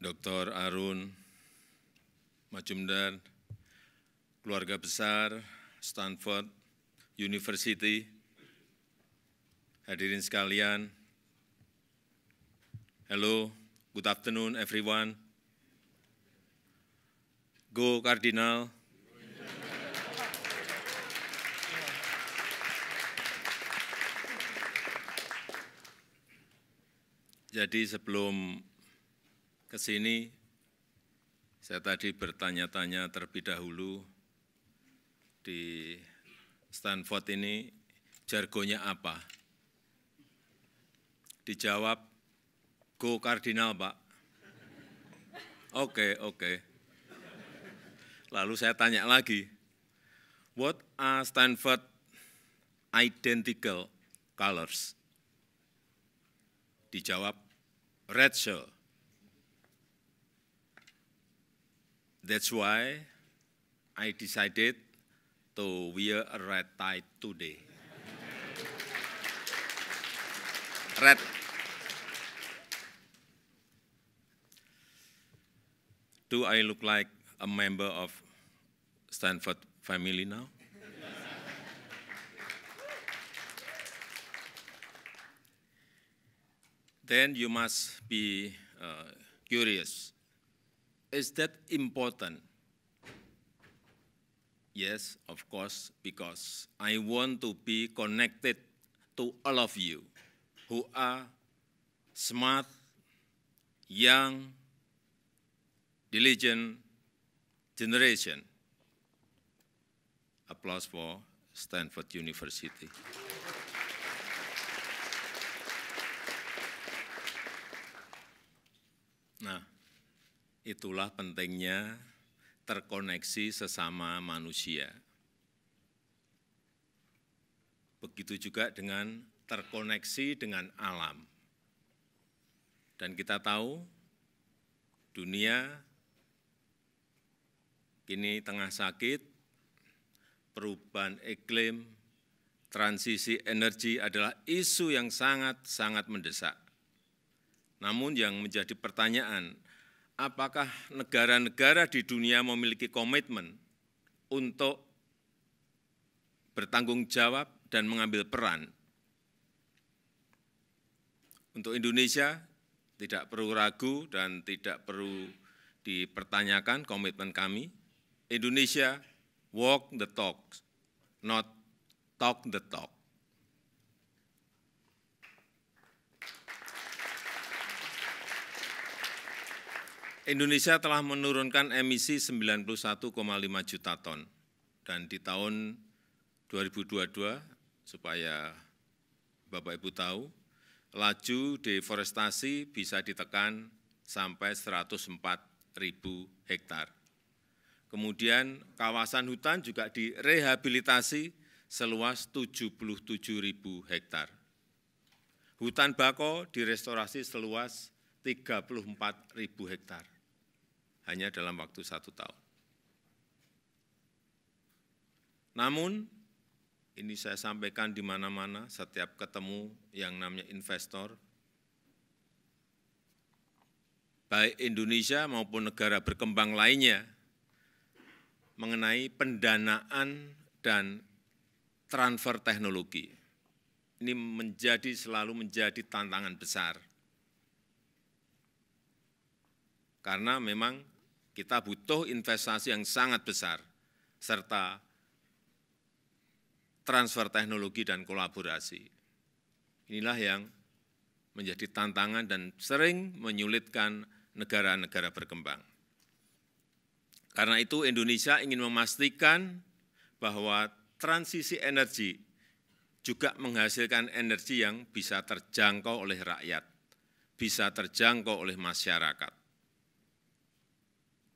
Dr. Arun Majumdar, keluarga besar Stanford University, hadirin sekalian, hello, good afternoon everyone. Go Cardinal. Jadi sebelum ke sini, saya tadi bertanya-tanya terlebih dahulu di Stanford ini jargonnya apa? Dijawab, go Cardinal, Pak. Oke. Lalu saya tanya lagi, what are Stanford identical colors? Dijawab, red shirt. That's why I decided to wear a red tie today. Red. Do I look like a member of Stanford family now? Then you must be curious. Is that important? Yes, of course, because I want to be connected to all of you who are smart, young, diligent generation. Applause for Stanford University. Nah, itulah pentingnya terkoneksi sesama manusia. Begitu juga dengan terkoneksi dengan alam. Dan kita tahu dunia kini tengah sakit, perubahan iklim, transisi energi adalah isu yang sangat mendesak. Namun yang menjadi pertanyaan, apakah negara-negara di dunia memiliki komitmen untuk bertanggung jawab dan mengambil peran? Untuk Indonesia tidak perlu ragu dan tidak perlu dipertanyakan komitmen kami. Indonesia walk the talk, not talk the talk. Indonesia telah menurunkan emisi 91,5 juta ton, dan di tahun 2022, supaya Bapak Ibu tahu, laju deforestasi bisa ditekan sampai 104.000 hektar. Kemudian kawasan hutan juga direhabilitasi seluas 77.000 hektar. Hutan bakau direstorasi seluas 34.000 hektar. Hanya dalam waktu 1 tahun. Namun, ini saya sampaikan di mana-mana, setiap ketemu yang namanya investor, baik Indonesia maupun negara berkembang lainnya, mengenai pendanaan dan transfer teknologi. Ini selalu menjadi tantangan besar. Karena memang kita butuh investasi yang sangat besar, serta transfer teknologi dan kolaborasi. Inilah yang menjadi tantangan dan sering menyulitkan negara-negara berkembang. Karena itu Indonesia ingin memastikan bahwa transisi energi juga menghasilkan energi yang bisa terjangkau oleh rakyat, bisa terjangkau oleh masyarakat.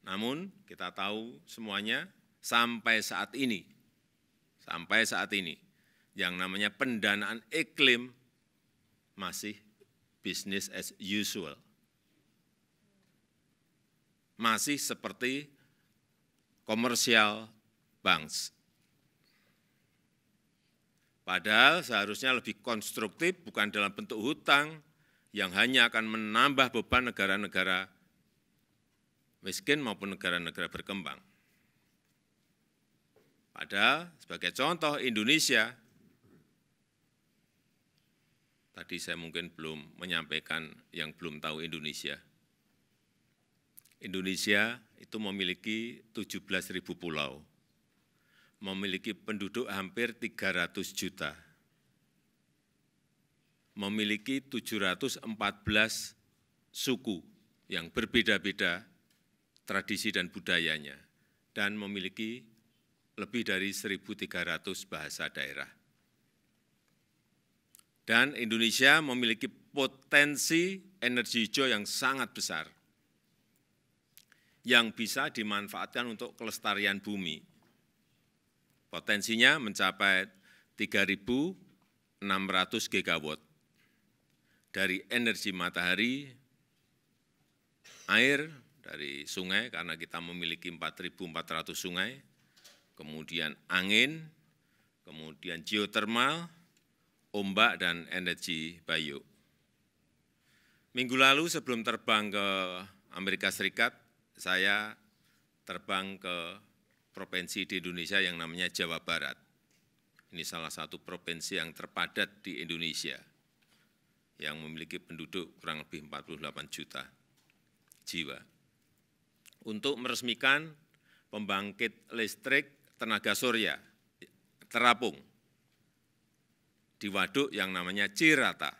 Namun kita tahu semuanya sampai saat ini, yang namanya pendanaan iklim masih business as usual. Masih seperti commercial banks. Padahal seharusnya lebih konstruktif, bukan dalam bentuk hutang yang hanya akan menambah beban negara-negara miskin maupun negara-negara berkembang. Padahal sebagai contoh Indonesia, tadi saya mungkin belum menyampaikan yang belum tahu Indonesia. Indonesia itu memiliki 17.000 pulau, memiliki penduduk hampir 300 juta, memiliki 714 suku yang berbeda-beda tradisi dan budayanya, dan memiliki lebih dari 1.300 bahasa daerah. Dan Indonesia memiliki potensi energi hijau yang sangat besar, yang bisa dimanfaatkan untuk kelestarian bumi. Potensinya mencapai 3.600 gigawatt dari energi matahari, air dari sungai, karena kita memiliki 4.400 sungai, kemudian angin, kemudian geotermal, ombak, dan energi bio. Minggu lalu sebelum terbang ke Amerika Serikat, saya terbang ke provinsi di Indonesia yang namanya Jawa Barat. Ini salah satu provinsi yang terpadat di Indonesia, yang memiliki penduduk kurang lebih 48 juta jiwa. Untuk meresmikan pembangkit listrik tenaga surya terapung di waduk yang namanya Cirata.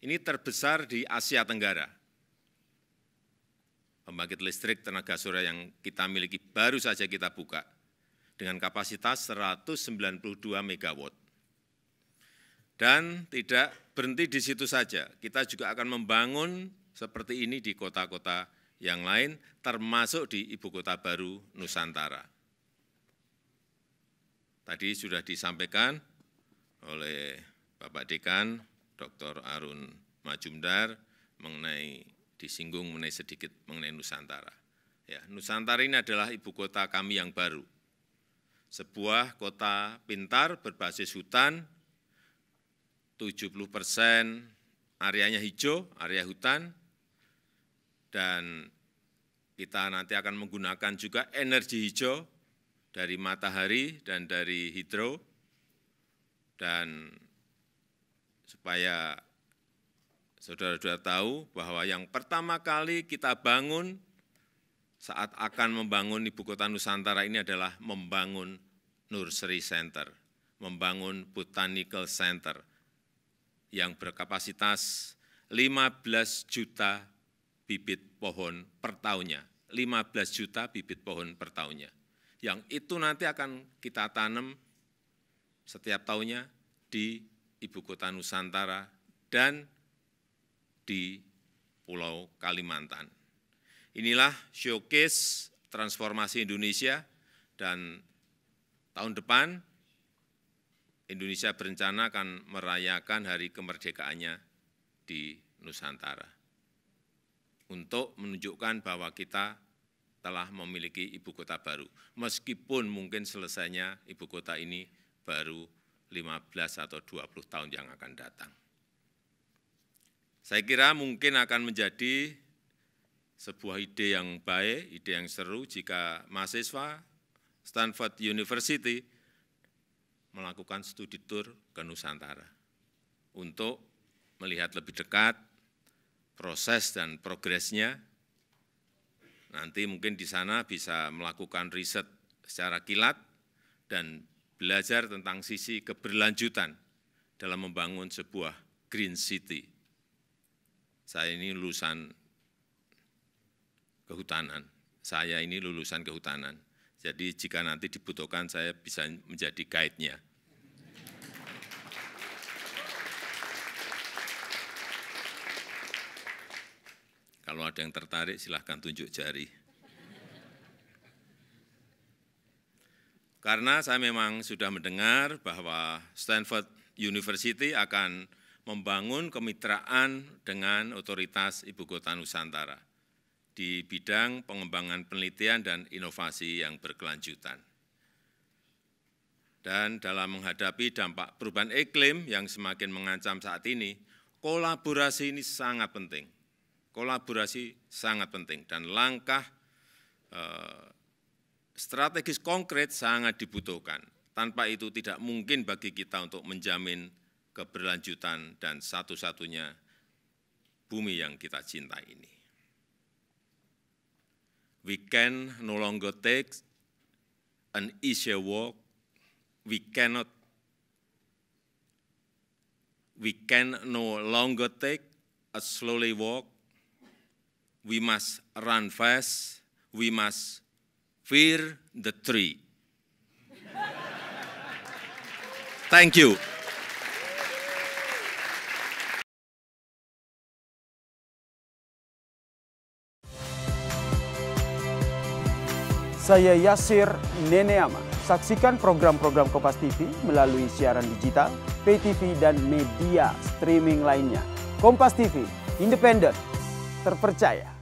Ini terbesar di Asia Tenggara. Pembangkit listrik tenaga surya yang kita miliki baru saja kita buka dengan kapasitas 192 megawatt. Dan tidak berhenti di situ saja, kita juga akan membangun seperti ini di kota-kota yang lain, termasuk di ibu kota baru Nusantara. Tadi sudah disampaikan oleh Bapak Dekan, Dr. Arun Majumdar, disinggung sedikit mengenai Nusantara. Ya, Nusantara ini adalah ibu kota kami yang baru. Sebuah kota pintar berbasis hutan, 70% areanya hijau, area hutan, dan kita nanti akan menggunakan juga energi hijau dari matahari dan dari hidro, dan supaya saudara-saudara tahu bahwa yang pertama kali kita bangun saat akan membangun ibu kota Nusantara ini adalah membangun Nursery Center, membangun Botanical Center yang berkapasitas 15 juta bibit pohon per tahunnya, 15 juta bibit pohon per tahunnya. Yang itu nanti akan kita tanam setiap tahunnya di ibu kota Nusantara dan di Pulau Kalimantan. Inilah showcase transformasi Indonesia, dan tahun depan Indonesia berencana akan merayakan hari kemerdekaannya di Nusantara untuk menunjukkan bahwa kita telah memiliki ibu kota baru, meskipun mungkin selesainya ibu kota ini baru 15 atau 20 tahun yang akan datang. Saya kira mungkin akan menjadi sebuah ide yang baik, ide yang seru jika mahasiswa Stanford University melakukan studi tour ke Nusantara untuk melihat lebih dekat proses dan progresnya. Nanti mungkin di sana bisa melakukan riset secara kilat dan belajar tentang sisi keberlanjutan dalam membangun sebuah green city. Saya ini lulusan kehutanan, jadi jika nanti dibutuhkan saya bisa menjadi guide-nya. Kalau ada yang tertarik silahkan tunjuk jari. Karena saya memang sudah mendengar bahwa Stanford University akan membangun kemitraan dengan otoritas Ibu Kota Nusantara di bidang pengembangan penelitian dan inovasi yang berkelanjutan. Dan dalam menghadapi dampak perubahan iklim yang semakin mengancam saat ini, kolaborasi ini sangat penting. kolaborasi sangat penting dan langkah strategis konkret sangat dibutuhkan. Tanpa itu tidak mungkin bagi kita untuk menjamin keberlanjutan dan satu-satunya bumi yang kita cintai ini. We can no longer take an easier walk. We can no longer take a slowly walk. We must run fast. We must fear the tree. Thank you. Saya Yasir Neneama. Saksikan program-program Kompas TV melalui siaran digital, pay TV, dan media streaming lainnya. Kompas TV, independen, terpercaya.